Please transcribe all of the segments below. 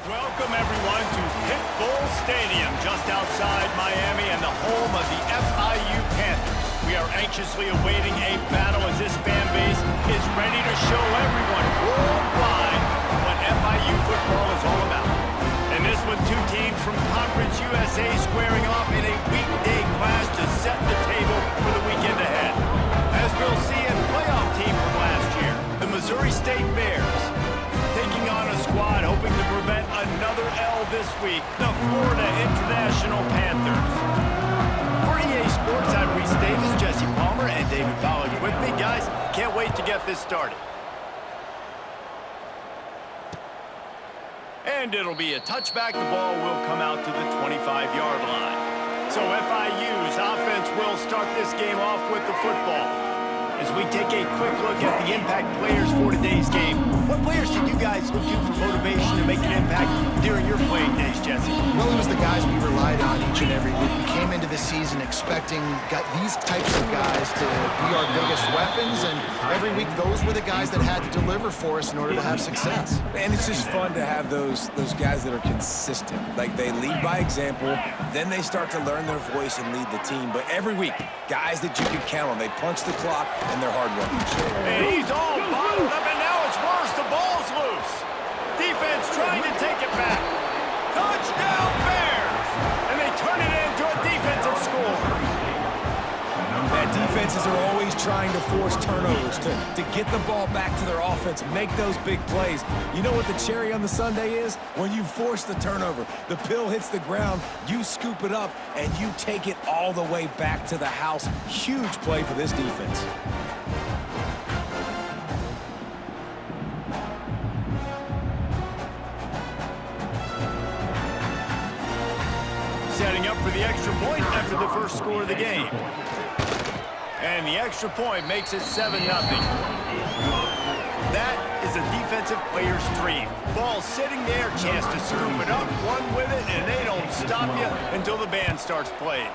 Welcome, everyone, to Pitbull Stadium, just outside Miami and the home of the FIU Panthers. We are anxiously awaiting a battle as this fan base is ready to show everyone worldwide what FIU football is all about. And this with two teams from Conference USA squaring off in a weekday clash to set the table for the weekend ahead. As we'll see a playoff team from last year, the Missouri State Bears, taking on a squad hoping to prevent another L this week, the Florida International Panthers. For EA Sports, I'm Reese Davis, Jesse Palmer, and David Ballard with me. Guys, can't wait to get this started. And it'll be a touchback. The ball will come out to the 25-yard line. So FIU's offense will start this game off with the football. As we take a quick look at the impact players for today's game, what players did you guys look to for motivation to make an impact during your playing days, Jesse? Well, it was the guys we relied on each and every week. We came into the season expecting these types of guys to be our biggest weapons, and every week those were the guys that had to deliver for us in order to have success. And it's just fun to have those guys that are consistent. Like, they lead by example, then they start to learn their voice and lead the team. But every week, guys that you can count on, they punch the clock, and they're hard workers. And he's all bottled up, and now it's worse. The ball's loose. Defense trying to take it back. Touchdown, Bears! And they turn it into a defensive score. That defenses are always trying to force turnovers, to get the ball back to their offense, make those big plays. You know what the cherry on the sundae is? When you force the turnover, the pill hits the ground, you scoop it up, and you take it all the way back to the house. Huge play for this defense. Setting up for the extra point after the first score of the game. And the extra point makes it 7-0. That is a defensive player's dream. Ball sitting there, chance to scoop it up, run with it, and they don't stop you until the band starts playing.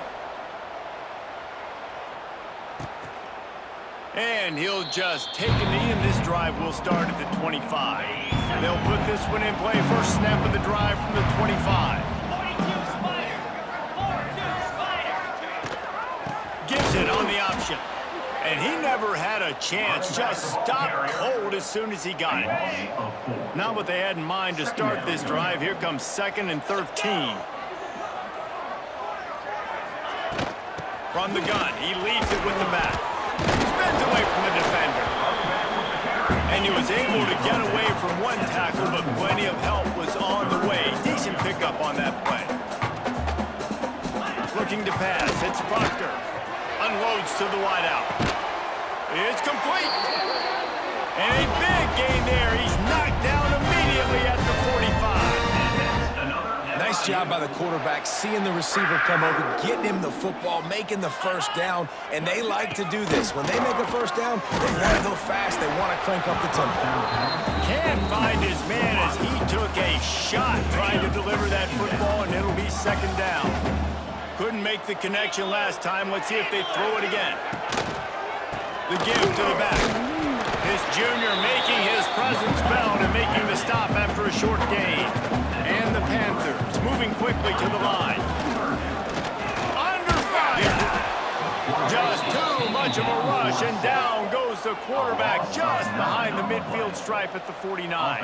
And he'll just take a knee, and this drive will start at the 25. They'll put this one in play. First snap of the drive from the 25. Gives it on the option. And he never had a chance. Just stopped cold as soon as he got it. Not what they had in mind to start this drive. Here comes 2nd and 13. From the gun, he leaves it with the back. Spins away from the defender. And he was able to get away from one tackle, but plenty of help was on the way. Decent pickup on that play. Looking to pass, it's Proctor. Unloads to the wideout. It's complete. And a big gain there. He's knocked down immediately at the 45. Nice job by the quarterback, seeing the receiver come over, getting him the football, making the first down, and they like to do this. When they make a first down, they want to go fast. They want to crank up the tempo. Can't find his man as he took a shot trying to deliver that football, and it'll be 2nd down. Couldn't make the connection last time. Let's see if they throw it again. The give to the back. This junior making his presence felt and making the stop after a short gain. And the Panthers moving quickly to the line. Under fire. Just too much of a rush, and down goes the quarterback just behind the midfield stripe at the 49.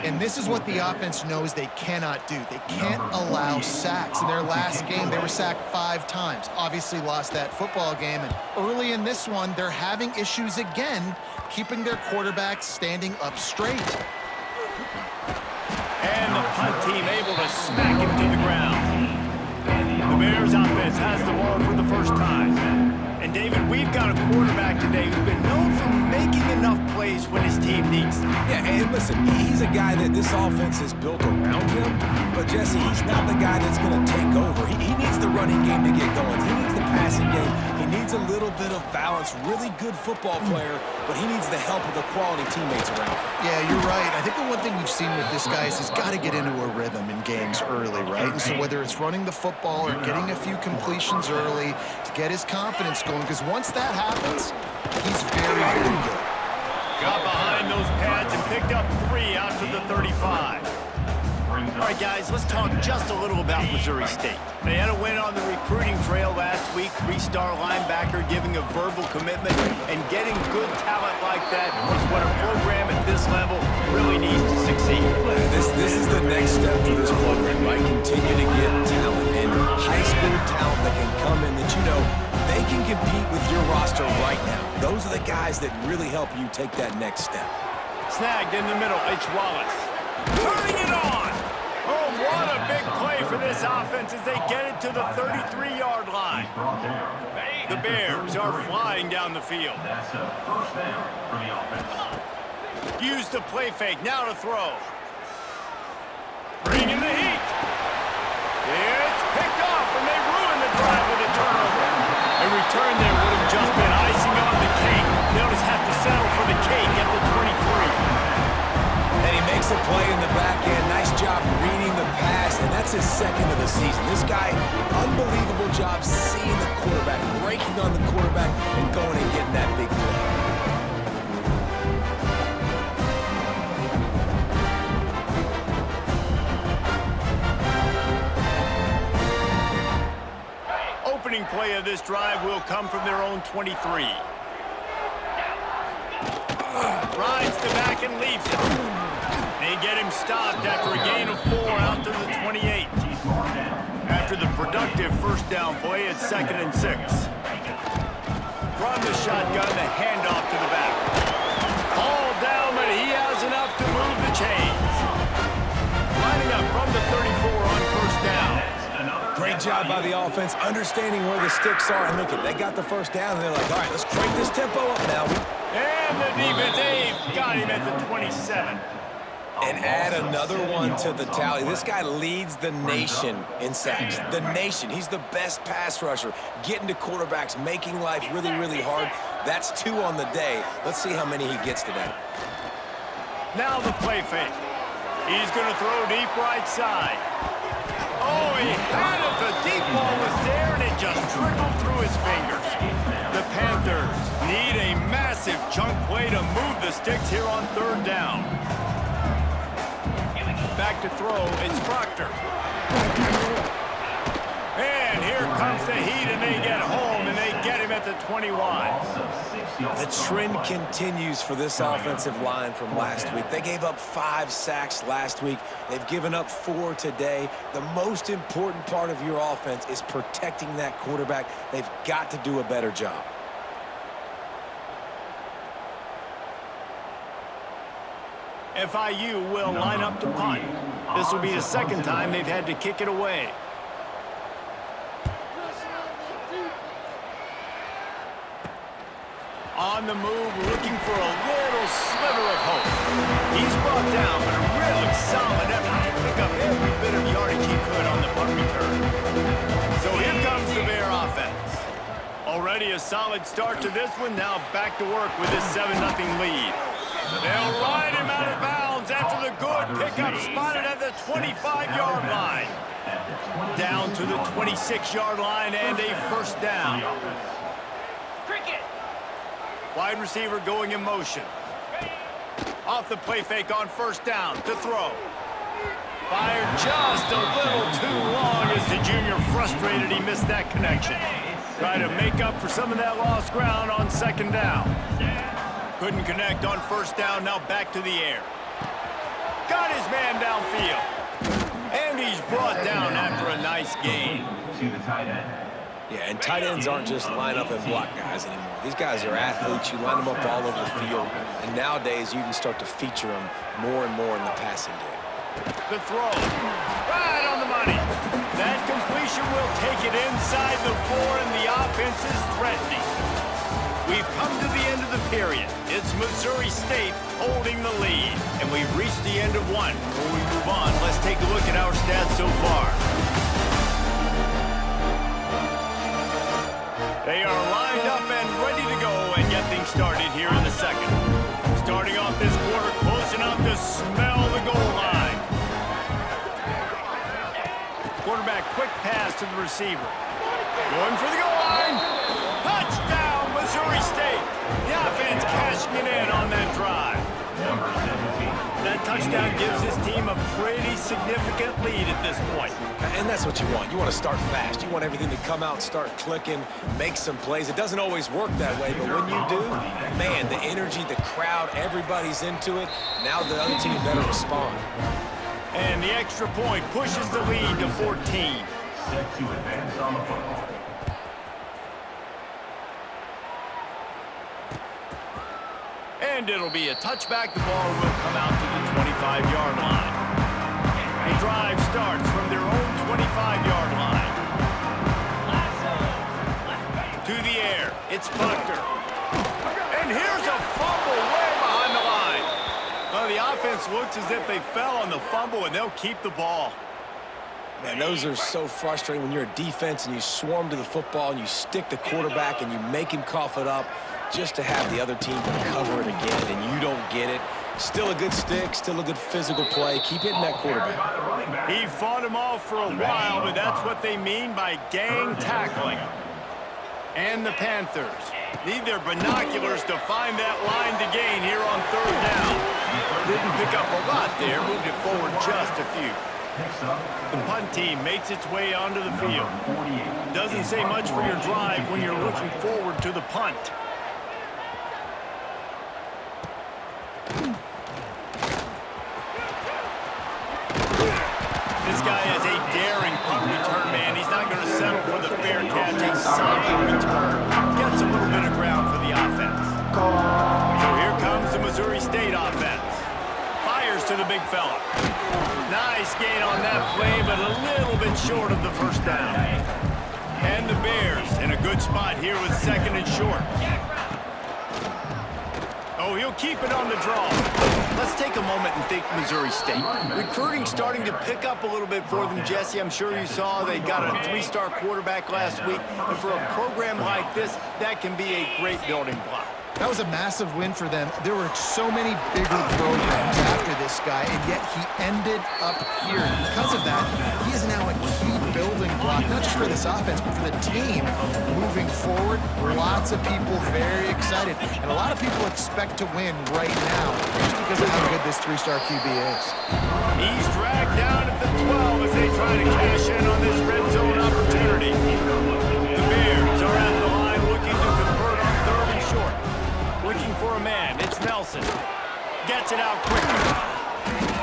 And this is what the offense knows they cannot do. They can't allow sacks. In their last game, they were sacked 5 times. Obviously lost that football game. And early in this one, they're having issues again, keeping their quarterback standing up straight. And the punt team able to smack him to the ground. The Bears offense has the ball for the first time. And David, we've got a quarterback today who's been known for making enough plays when his team needs them. Yeah, and listen, he's a guy that this offense is built around him. But, Jesse, he's not the guy that's going to take over. He needs the running game to get going. He needs the passing game. He needs a little bit of balance. Really good football player, but he needs the help of the quality teammates around him. Yeah, you're right. I think the one thing we've seen with this guy is he's got to get into a rhythm in games early, right? And so whether it's running the football or getting a few completions early to get his confidence going, because once that happens, he's very, very good. Got behind those pads and picked up 3 out to the 35. All right, guys, let's talk just a little about Missouri State. They had a win on the recruiting trail last week, three-star linebacker giving a verbal commitment, and getting good talent like that is what a program at this level really needs to succeed. This is the next step for this program, right? Continue to get talent and high school talent that can come in that, you know, they can compete with your roster right now. Those are the guys that really help you take that next step. Snagged in the middle, H. Wallace. Turning it on! Oh, what a big play for this offense as they get it to the 33-yard line. The Bears are flying down the field. That's a first down for the offense. Use the play fake, now to throw. Bring in the heat. It's picked off, and they ruin the drive with a turnover. A return there would have just been icing on the cake. They'll just have to settle for the cake at the 23. And he makes a play in the back end. Nice job reading the pass, and that's his second of the season. This guy, unbelievable job seeing the quarterback, breaking on the quarterback, and going and getting that big play. Opening play of this drive will come from their own 23. Rides the back and leaves it. They get him stopped after a gain of 4 out to the 28. After the productive first down play, it's 2nd and 6. From the shotgun, the handoff to the back. All down, but he has enough to move the chains. Lining up from the 34 on first down. Great job by the offense, understanding where the sticks are. And look, they got the first down, and they're like, all right, let's crank this tempo up now. And the defense, they've got him at the 27. And add another one to the tally. This guy leads the nation in sacks. The nation. He's the best pass rusher. Getting to quarterbacks, making life really, really hard. That's 2 on the day. Let's see how many he gets today. Now the play fake. He's going to throw deep right side. Oh, he had it. The deep ball was there, and it just trickled through his fingers. The Panthers need a massive chunk play to move the sticks here on 3rd down. Back to throw, it's Proctor. And here comes the heat, and they get home, and they get him at the 21. The trend continues for this offensive line from last week. They gave up 5 sacks last week. They've given up 4 today. The most important part of your offense is protecting that quarterback. They've got to do a better job. FIU will line up to punt. This will be the 2nd time they've had to kick it away. On the move, looking for a little sliver of hope. He's brought down, but a really solid effort to pick up every bit of yardage he could on the punt return. So here comes the Bear offense. Already a solid start to this one. Now back to work with this 7-0 lead. They'll ride him out of bounds after the good pickup spotted at the 25-yard line. Down to the 26-yard line and a first down. Wide receiver going in motion. Off the play fake on first down to throw. Fired just a little too long as the junior frustrated he missed that connection. Try to make up for some of that lost ground on 2nd down. Couldn't connect on first down, now back to the air. Got his man downfield. And he's brought down after a nice gain. To the tight end. Yeah, and tight ends aren't just line up and block guys anymore. These guys are athletes. You line them up all over the field. And nowadays, you can start to feature them more and more in the passing game. The throw. Right on the money. That completion will take it inside the 4, and the offense is threatening. We've come to the end of the period. It's Missouri State holding the lead, and we've reached the end of one. Before we move on, let's take a look at our stats so far. They are lined up and ready to go and get things started here in the 2nd. Starting off this quarter close enough to smell the goal line. Quarterback quick pass to the receiver. Going for the goal line. Touchdown, Missouri State. The offense cashing it in on that drive. Number 17. That touchdown gives his team a pretty significant lead at this point. And that's what you want. You want to start fast. You want everything to come out, start clicking, make some plays. It doesn't always work that way, but when you do, man, the energy, the crowd, everybody's into it. Now the other team better respond. And the extra point pushes the lead to 14. Set to advance on the football. And it'll be a touchback. The ball will come out to the 25-yard line. The drive starts from their own 25-yard line. To the air. It's Proctor. And here's a fumble way behind the line. Well, the offense looks as if they fell on the fumble, and they'll keep the ball. Man, those are so frustrating when you're a defense and you swarm to the football and you stick the quarterback and you make him cough it up just to have the other team recover it again, and you don't get it. Still a good stick, still a good physical play. Keep hitting that quarterback. He fought him off for a while, but that's what they mean by gang tackling. And the Panthers need their binoculars to find that line to gain here on third down. Didn't pick up a lot there, moved it forward just a few. The punt team makes its way onto the field. Doesn't say much for your drive when you're looking forward to the punt. This guy has a daring punt return, man. He's not going to settle for the fair catch. A solid return. Gets a little bit of ground for the offense. So here comes the Missouri State offense. Fires to the big fella. Nice gain on that play, but a little bit short of the first down. And the Bears in a good spot here with second and short. Oh, he'll keep it on the draw. Let's take a moment and think Missouri State. Recruiting starting to pick up a little bit for them, Jesse. I'm sure you saw they got a 3-star quarterback last week. And for a program like this, that can be a great building block. That was a massive win for them. There were so many bigger programs after this guy, and yet he ended up here. And because of that, he is now a key building block, not just for this offense, but for the team moving forward. Lots of people very excited, and a lot of people expect to win right now just because of how good this 3-star QB is. He's dragged down at the 12 as they try to cash in on this red zone opportunity. The Bears are at the line looking to convert on third and short. Looking for a man. It's Nelson. Gets it out quickly.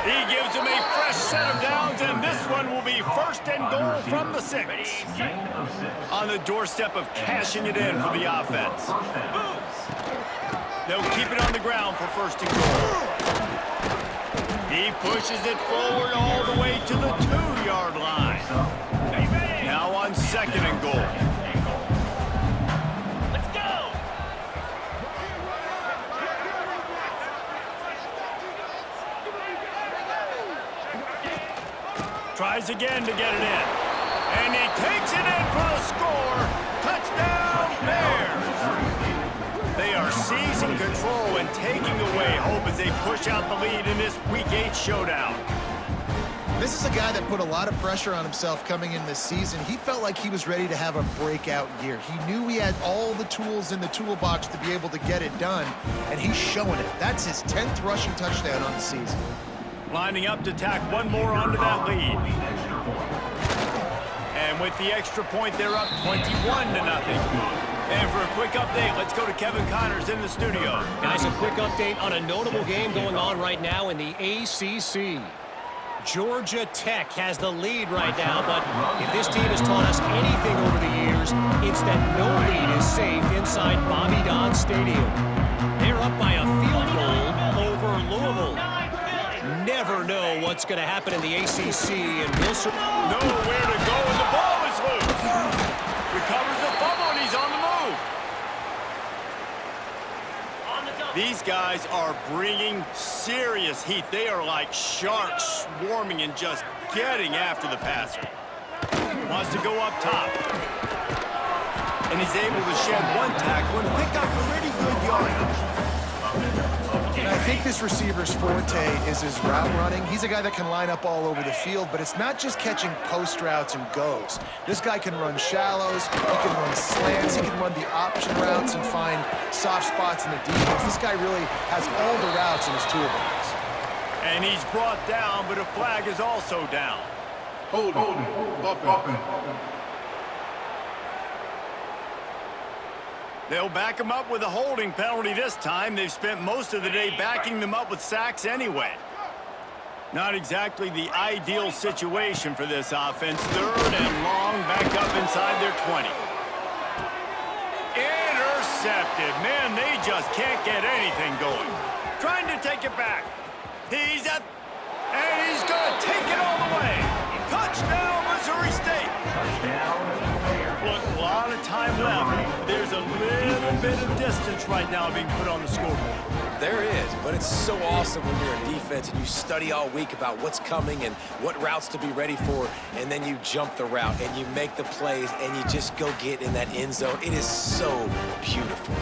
He gives him a fresh set of downs, and this one will be first and goal from the 6. On the doorstep of cashing it in for the offense. They'll keep it on the ground for first and goal. He pushes it forward all the way to the 2-yard line. Now on second and goal. Tries again to get it in. And he takes it in for the score. Touchdown, Bears. They are seizing control and taking away hope as they push out the lead in this Week 8 showdown. This is a guy that put a lot of pressure on himself coming in this season. He felt like he was ready to have a breakout year. He knew he had all the tools in the toolbox to be able to get it done, and he's showing it. That's his 10th rushing touchdown on the season. Lining up to tack one more onto that lead. And with the extra point, they're up 21-0. And for a quick update, let's go to Kevin Connors in the studio. Guys, a quick update on a notable game going on right now in the ACC. Georgia Tech has the lead right now, but if this team has taught us anything over the years, it's that no lead is safe inside Bobby Dodd Stadium. They're up by a field goal over Louisville. Never know what's going to happen in the ACC, and Wilson nowhere to go, and the ball is loose. Recovers the fumble, and he's on the move. These guys are bringing serious heat. They are like sharks swarming and just getting after the passer. Wants to go up top. And he's able to shed one tackle and pick up pretty good yardage. And I think this receiver's forte is his route running. He's a guy that can line up all over the field, but it's not just catching post routes and goes. This guy can run shallows, he can run slants, he can run the option routes and find soft spots in the defense. This guy really has all the routes in his toolbox. And he's brought down, but a flag is also down. Hold it. They'll back him up with a holding penalty this time. They've spent most of the day backing them up with sacks anyway. Not exactly the ideal situation for this offense. 3rd and long, back up inside their 20. Intercepted. Man, they just can't get anything going. Trying to take it back. He's at, and he's going to take it all the way. Touchdown, Missouri State. Look, a lot of time left. There's a little bit of distance right now being put on the scoreboard. There is, but it's so awesome when you're in defense and you study all week about what's coming and what routes to be ready for, and then you jump the route and you make the plays and you just go get in that end zone. It is so beautiful.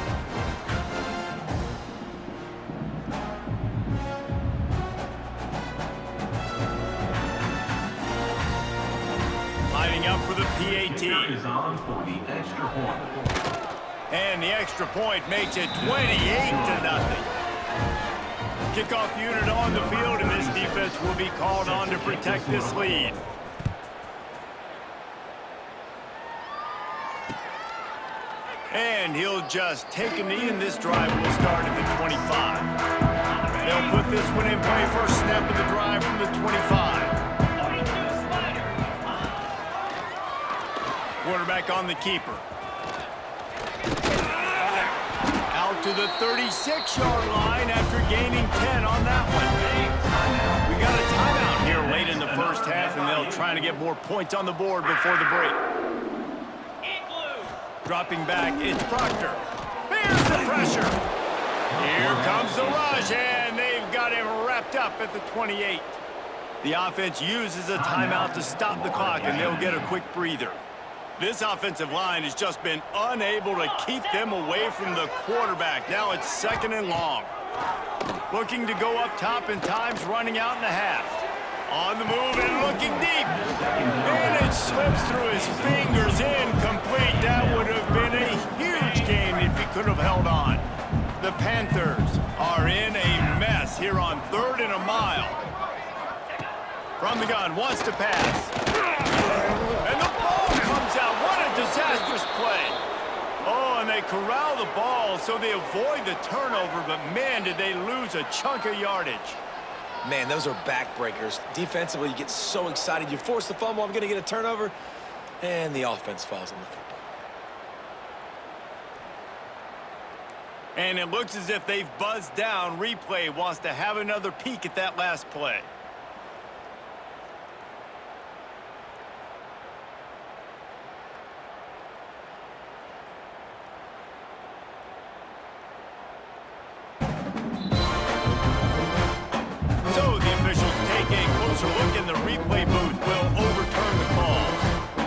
Lining up for the PAT. Is on for the extra point. And the extra point makes it 28-0. Kickoff unit on the field, and this defense will be called on to protect this lead. And he'll just take a knee, and this drive will start at the 25. They'll put this one in play. First snap of the drive from the 25. Quarterback on the keeper. Out to the 36-yard line after gaining 10 on that one. We got a timeout here late in the first half, and they'll try to get more points on the board before the break. Dropping back, it's Proctor. There's the pressure. Here comes the rush, and they've got him wrapped up at the 28. The offense uses a timeout to stop the clock, and they'll get a quick breather. This offensive line has just been unable to keep them away from the quarterback. Now it's 2nd and long. Looking to go up top, and time's running out in the half. On the move and looking deep. And it slips through his fingers, incomplete. That would have been a huge game if he could have held on. The Panthers are in a mess here on 3rd and a mile. From the gun, wants to pass. And the ball comes out. What a disastrous play. Oh, and they corral the ball so they avoid the turnover, but man, did they lose a chunk of yardage. Man, those are backbreakers. Defensively, you get so excited. You force the fumble, I'm going to get a turnover, and the offense falls on the football. And it looks as if they've buzzed down. Replay wants to have another peek at that last play. Look in the replay booth will overturn the call.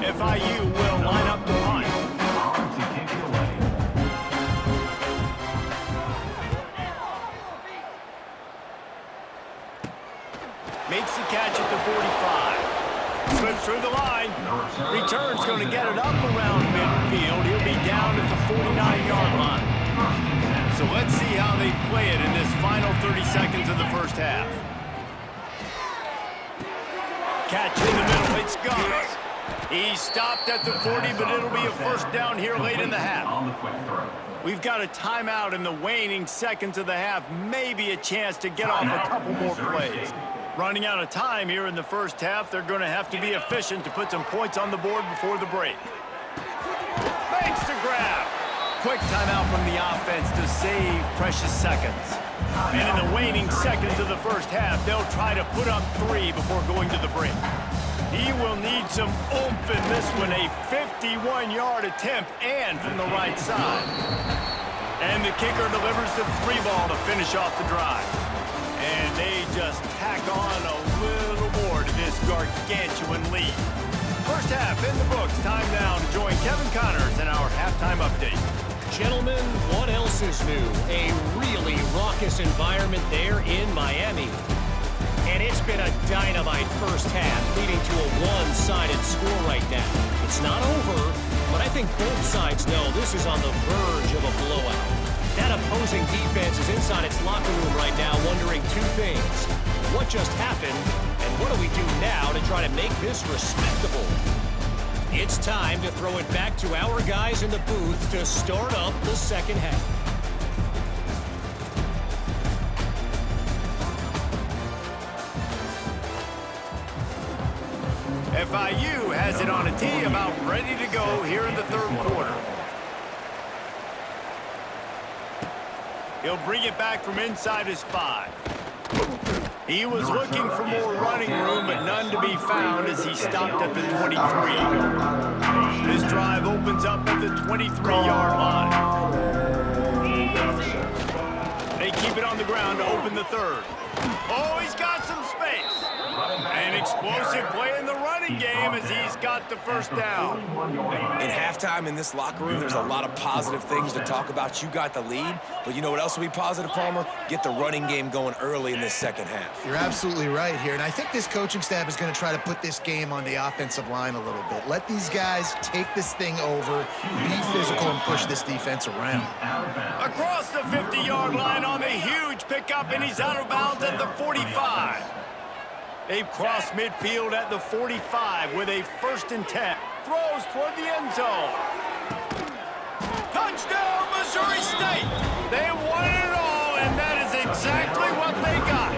FIU will line up to punt. Makes the catch at the 45. Slips through the line. Return's going to get it up around midfield. He'll be down at the 49-yard line. So let's see how they play it in this final 30 seconds of the first half. Catch in the middle, it's Guns. He stopped at the 40, but it'll be a first down here late in the half. We've got a timeout in the waning seconds of the half, maybe a chance to get off a couple more plays. Running out of time here in the first half, they're going to have to be efficient to put some points on the board before the break. Makes the grab. Quick timeout from the offense to save precious seconds. And in the waning seconds of the first half, they'll try to put up 3 before going to the break. He will need some oomph in this one, a 51-yard attempt and from the right side. And the kicker delivers the 3 ball to finish off the drive. And they just tack on a little more to this gargantuan lead. First half in the books. Time now to join Kevin Connors in our halftime update. Gentlemen, what else is new? A really raucous environment there in Miami. And it's been a dynamite first half, leading to a one-sided score right now. It's not over, but I think both sides know this is on the verge of a blowout. That opposing defense is inside its locker room right now wondering two things. What just happened, and what do we do now to try to make this respectable? It's time to throw it back to our guys in the booth to start up the second half. FIU has it on a tee, about ready to go here in the third quarter. He'll bring it back from inside his 5. He was looking for more running room, but none to be found as he stopped at the 23. His drive opens up at the 23-yard line. They keep it on the ground to open the third. Oh, he's got some space. An explosive play in the running game as he's got the first down. In halftime in this locker room, there's a lot of positive things to talk about. You got the lead, but you know what else will be positive, Palmer? Get the running game going early in this second half. You're absolutely right here, and I think this coaching staff is going to try to put this game on the offensive line a little bit. Let these guys take this thing over, be physical, and push this defense around. Across the 50-yard line on the huge pickup, and he's out of bounds at the 45. They've crossed midfield at the 45 with a 1st and 10. Throws toward the end zone. Touchdown, Missouri State! They won it all, and that is exactly what they got.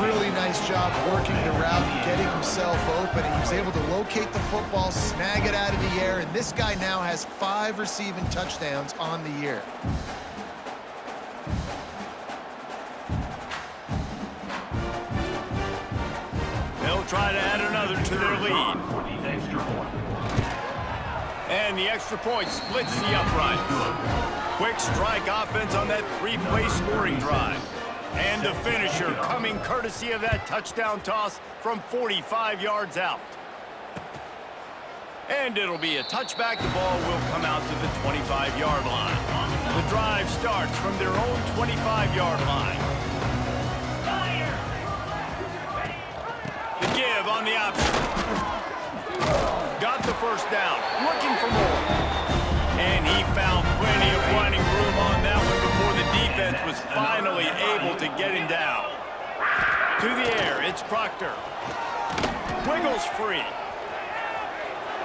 Really nice job working the route and getting himself open. He was able to locate the football, snag it out of the air, and this guy now has 5 receiving touchdowns on the year. Try to add another to their lead. And the extra point splits the uprights. Quick strike offense on that 3-play scoring drive. And the finisher coming courtesy of that touchdown toss from 45 yards out. And it'll be a touchback. The ball will come out to the 25-yard line. The drive starts from their own 25-yard line. Give on the option. Got the first down. Looking for more. And he found plenty of running room on that one before the defense was finally able to get him down. To the air, it's Proctor. Wiggles free.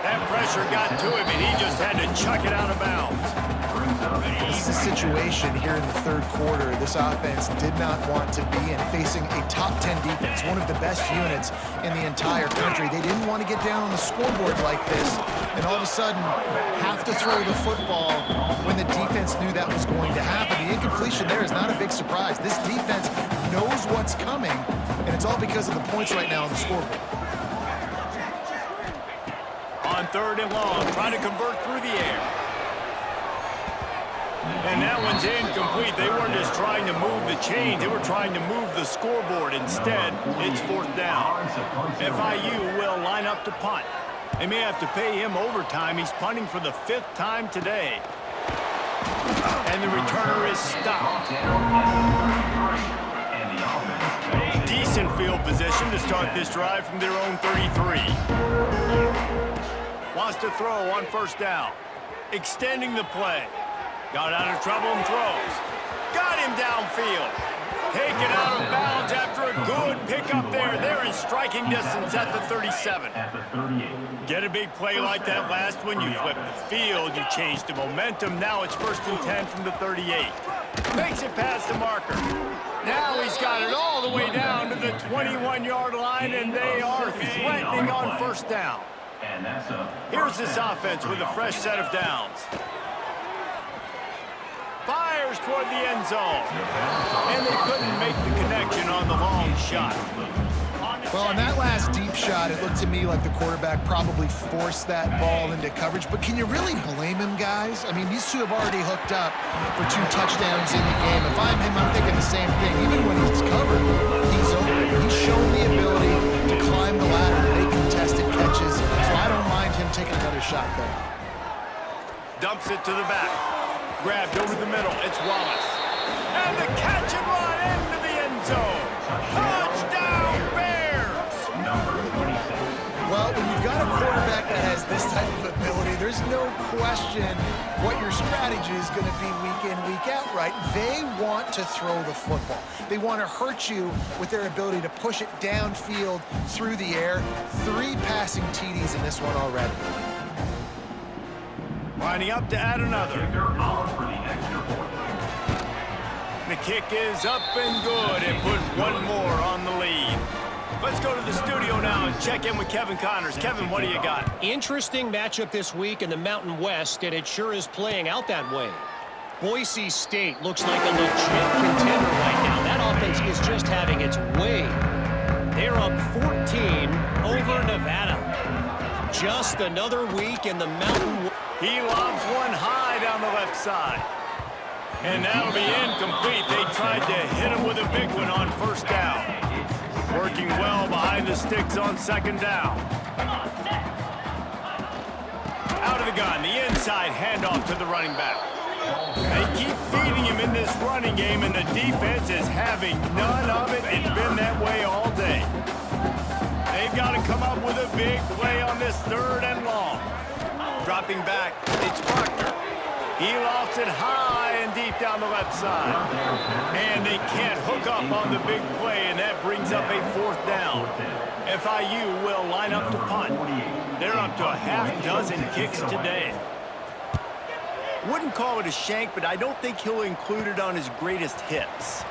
That pressure got to him, and he just had to chuck it out of bounds. This is a situation here in the third quarter this offense did not want to be in, facing a top 10 defense, one of the best units in the entire country. They didn't want to get down on the scoreboard like this and all of a sudden have to throw the football when the defense knew that was going to happen. The incompletion there is not a big surprise. This defense knows what's coming, and it's all because of the points right now on the scoreboard. On 3rd and long, trying to convert through the air. And that one's incomplete. They weren't just trying to move the chains. They were trying to move the scoreboard. Instead, it's 4th down. FIU will line up to punt. They may have to pay him overtime. He's punting for the 5th time today. And the returner is stopped. Decent field position to start this drive from their own 33. Wants to throw on 1st down. Extending the play. Got out of trouble and throws. Got him downfield. Taken out of bounds after a good pickup there. They're in striking distance at the 37. Get a big play like that last one. You flip the field. You change the momentum. Now it's 1st and 10 from the 38. Makes it past the marker. Now he's got it all the way down to the 21-yard line, and they are threatening on 1st down. Here's this offense with a fresh set of downs. Fires toward the end zone. And they couldn't make the connection on the long shot. Well, on that last deep shot, it looked to me like the quarterback probably forced that ball into coverage. But can you really blame him, guys? I mean, these two have already hooked up for 2 touchdowns in the game. If I'm him, I'm thinking the same thing. Even when he's covered, he's open. He's shown the ability to climb the ladder and make contested catches. So I don't mind him taking another shot there. Dumps it to the back. Grabbed over the middle. It's Wallace. And the catch and run into the end zone. Touchdown, Bears! Well, when you've got a quarterback quarterback that has this type of ability, there's no question what your strategy is going to be week in, week out, right? They want to throw the football. They want to hurt you with their ability to push it downfield through the air. 3 passing TDs in this one already. Lining up to add another. The kick is up and good and put one more on the lead. Let's go to the studio now and check in with Kevin Connors. Kevin, what do you got? Interesting matchup this week in the Mountain West, and it sure is playing out that way. Boise State looks like a legit contender right now. That offense is just having its way. They're up 14 over Nevada. Just another week in the Mountain West. He lobs one high down the left side. And that'll be incomplete. They tried to hit him with a big one on first down. Working well behind the sticks on second down. Out of the gun, the inside handoff to the running back. They keep feeding him in this running game, and the defense is having none of it. It's been that way all day. They've got to come up with a big play on this 3rd and long. Dropping back, it's Proctor. He lofts it high and deep down the left side. And they can't hook up on the big play, and that brings up a 4th down. FIU will line up to punt. They're up to a half-dozen kicks today. Wouldn't call it a shank, but I don't think he'll include it on his greatest hits.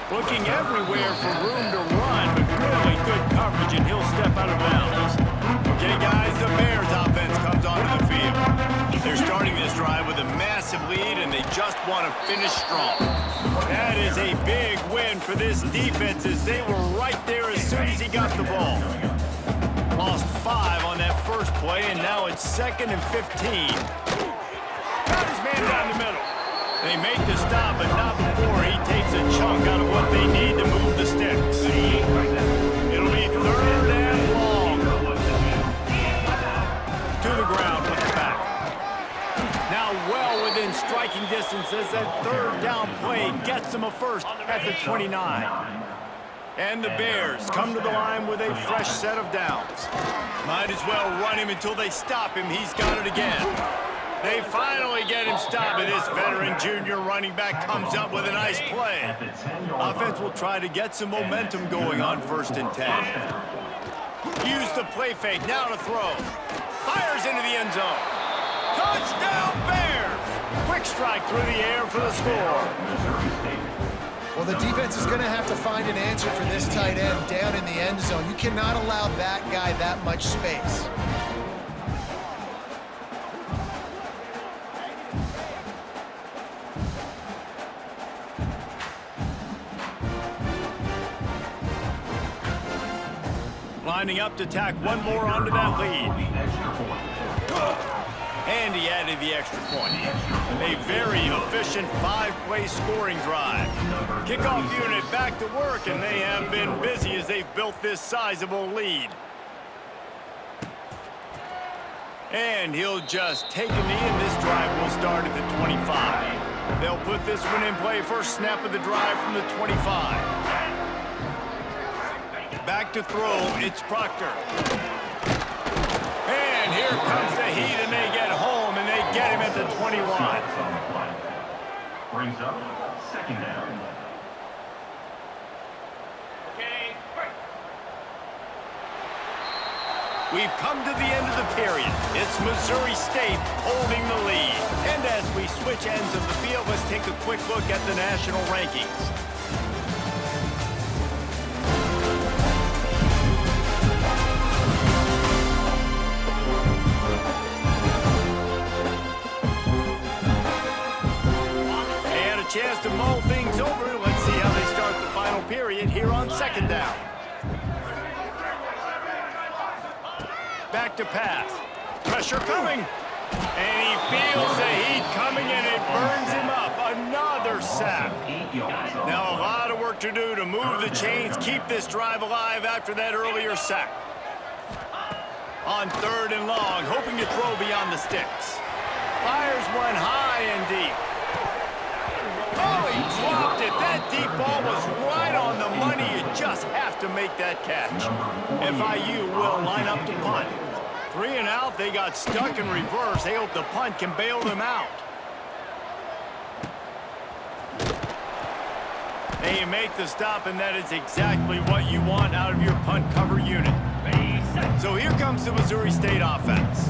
Looking everywhere for room to run, but really good coverage, and he'll step out of bounds. Okay, guys, the Bears offense comes onto the field. They're starting this drive with a massive lead, and they just want to finish strong. That is a big win for this defense, as they were right there as soon as he got the ball. Lost 5 on that first play, and now it's 2nd and 15. Got his man down the middle. They make the stop, but not before he takes a chunk out of what they need to move the sticks. It'll be 3rd and long. To the ground with the back. Now well within striking distance as that 3rd down play gets them a first at the 29. And the Bears come to the line with a fresh set of downs. Might as well run him until they stop him. He's got it again. They finally get him stopped, and this veteran junior running back comes up with a nice play. Offense will try to get some momentum going on 1st and 10. Use the play fake, now to throw. Fires into the end zone. Touchdown Bears! Quick strike through the air for the score. Well, the defense is going to have to find an answer for this tight end down in the end zone. You cannot allow that guy that much space. Lining up to tack one more onto that lead. And he added the extra point. A very efficient 5-play scoring drive. Kickoff unit back to work, and they have been busy as they've built this sizable lead. And he'll just take a knee, and this drive will start at the 25. They'll put this one in play first snap of the drive from the 25. Back to throw, it's Proctor. And here comes the heat, and they get home, and they get him at the 21. Brings up 2nd down. We've come to the end of the period. It's Missouri State holding the lead. And as we switch ends of the field, let's take a quick look at the national rankings. Chance to mull things over. Let's see how they start the final period here on 2nd down. Back to pass. Pressure coming. And he feels the heat coming, and it burns him up. Another sack. Now a lot of work to do to move the chains, keep this drive alive after that earlier sack. On 3rd and long, hoping to throw beyond the sticks. Fires one high and deep. Oh, he dropped it. That deep ball was right on the money. You just have to make that catch. FIU will line up to punt. 3 and out. They got stuck in reverse. They hope the punt can bail them out. They make the stop, and that is exactly what you want out of your punt cover unit. So here comes the Missouri State offense.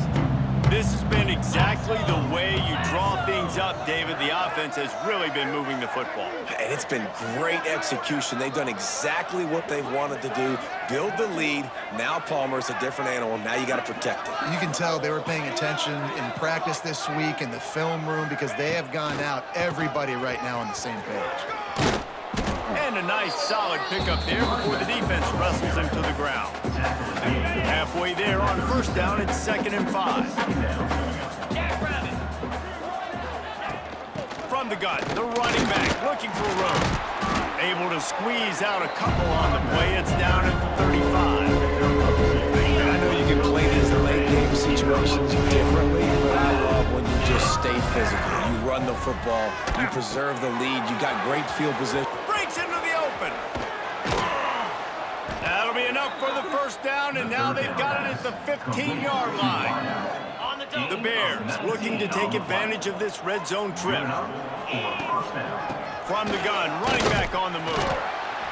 This has been exactly the way you draw things up, David. The offense has really been moving the football. And it's been great execution. They've done exactly what they've wanted to do. Build the lead. Now Palmer's a different animal. Now you got to protect it. You can tell they were paying attention in practice this week in the film room because they have gone out, everybody right now on the same page. And a nice solid pickup there before the defense wrestles him to the ground. Halfway there on first down, it's 2nd and 5. From the gun, the running back looking for room. Able to squeeze out a couple on the play. It's down at the 35. And I know you can play these late game situations differently, but I love when you just stay physical. You run the football, you preserve the lead, you got great field position. Breaks into the open. That'll be enough for the first down, and now they've got it at the 15-yard line. The Bears looking to take advantage of this red zone trip. From the gun, running back on the move.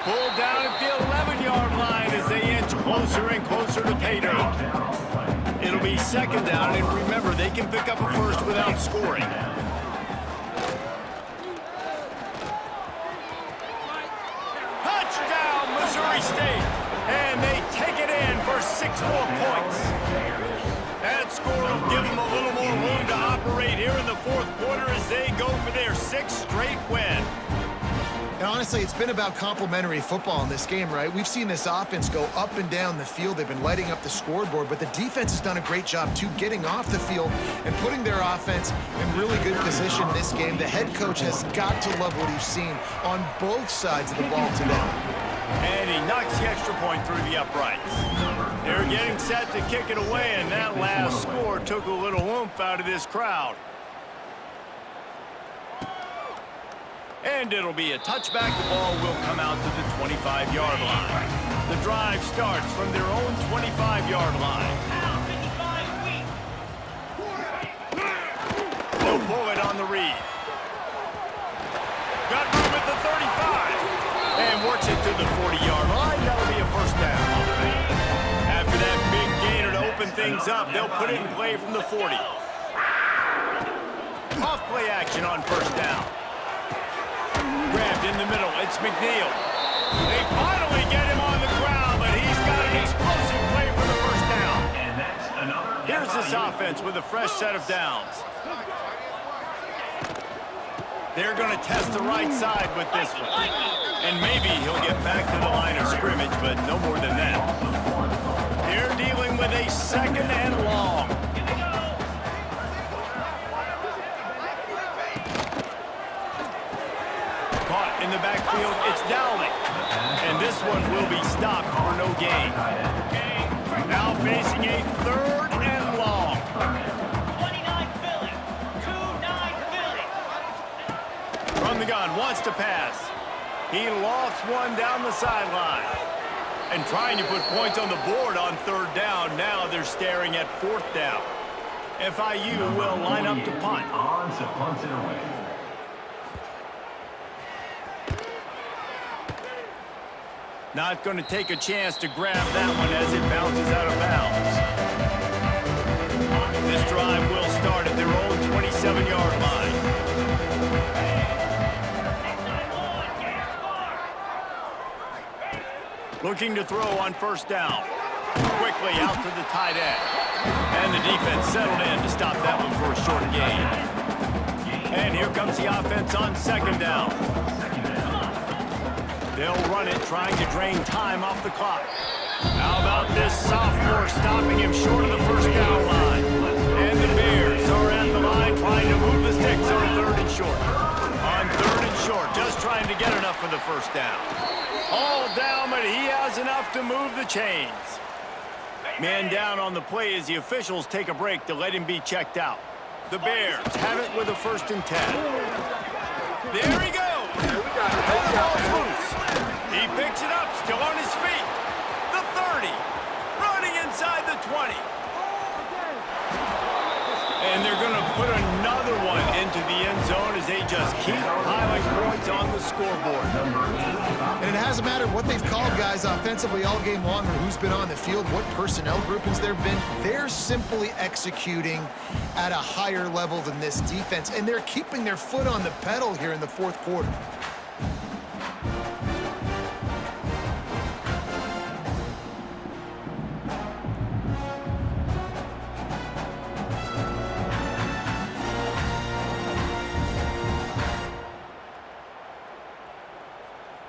Pulled down at the 11-yard line as they inch closer and closer to pay dirt. It'll be 2nd down, and remember, they can pick up a first without scoring. Touchdown, Missouri State, and they take it in for 6 more points. That score will give them a little more room to operate here in the 4th quarter as they go for their 6th straight win. And honestly, it's been about complementary football in this game, right? We've seen this offense go up and down the field. They've been lighting up the scoreboard, but the defense has done a great job, too, getting off the field and putting their offense in really good position this game. The head coach has got to love what he's seen on both sides of the ball today. And he knocks the extra point through the uprights. They're getting set to kick it away, and that last score took a little oomph out of this crowd. And it'll be a touchback. The ball will come out to the 25-yard line. The drive starts from their own 25-yard line. They'll pull it on the read. Got room at the 35. And works it to the 40-yard line. That'll be a first down. After that big gainer to open things up, they'll put it in play from the 40. Off play action on first down. Grabbed in the middle. It's McNeil. They finally get him on the ground, but he's got an explosive play for the first down. Here's this offense with a fresh set of downs. They're going to test the right side with this one. And maybe he'll get back to the line of scrimmage, but no more than that. They're dealing with a 2nd and long. Caught in the backfield, it's Dowling. And this one will be stopped for no gain. Now facing a 3rd and long. 29 Philly. 2-9 Philly. From the gun, wants to pass. He lofts one down the sideline. And trying to put points on the board on 3rd down. Now they're staring at 4th down. FIU will line up to punt. On to punt it away. Not going to take a chance to grab that one as it bounces out of bounds. This drive will start at their own 27-yard line. Looking to throw on first down. Quickly out to the tight end. And the defense settled in to stop that one for a short gain. And here comes the offense on 2nd down. They'll run it, trying to drain time off the clock. How about this sophomore stopping him short of the first down line? And the Bears are at the line trying to move the sticks on 3rd and short. On 3rd and short, just trying to get enough for the first down. All down, but he has enough to move the chains. Man down on the play as the officials take a break to let him be checked out. The Bears have it with a 1st and 10. There he goes. And the ball's loose. He picks it up, still on his feet. The 30. Running inside the 20. And they're going to put another one into the end zone as they just keep piling points on the scoreboard. And it hasn't mattered what they've called guys offensively all game long or who's been on the field, what personnel groupings there have been. They're simply executing at a higher level than this defense, and they're keeping their foot on the pedal here in the fourth quarter.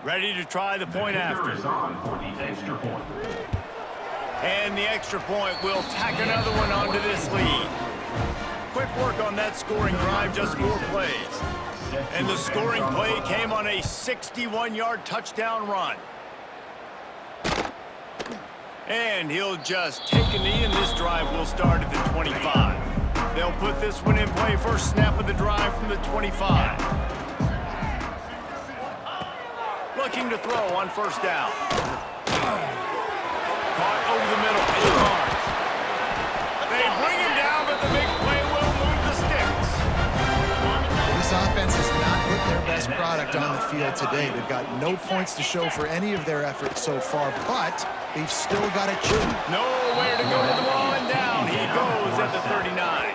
Ready to try the point after. Is on for the extra point. And the extra point will tack another one onto this lead. Quick work on that scoring drive, just 4 plays. And the scoring play came on a 61-yard touchdown run. And he'll just take a knee, and this drive will start at the 25. They'll put this one in play, first snap of the drive from the 25. Looking to throw on first down. Caught over the middle. It's Barnes. They bring him down, but the big play will move the sticks. This offense has not hit their best product on the field today. They've got no points to show for any of their efforts so far, but they've still got a chew. Nowhere to go with the ball, and down he goes at the 39.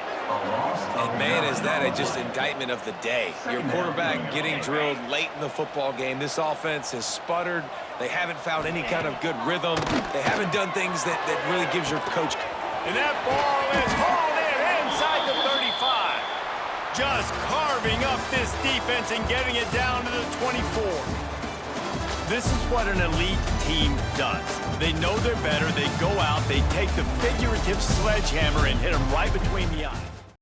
And man, is that just indictment of the day. Your quarterback getting drilled late in the football game. This offense has sputtered. They haven't found any kind of good rhythm. They haven't done things that really gives your coach. And that ball is hauled in inside the 35. Just carving up this defense and getting it down to the 24. This is what an elite team does. They know they're better. They go out. They take the figurative sledgehammer and hit them right between the eyes.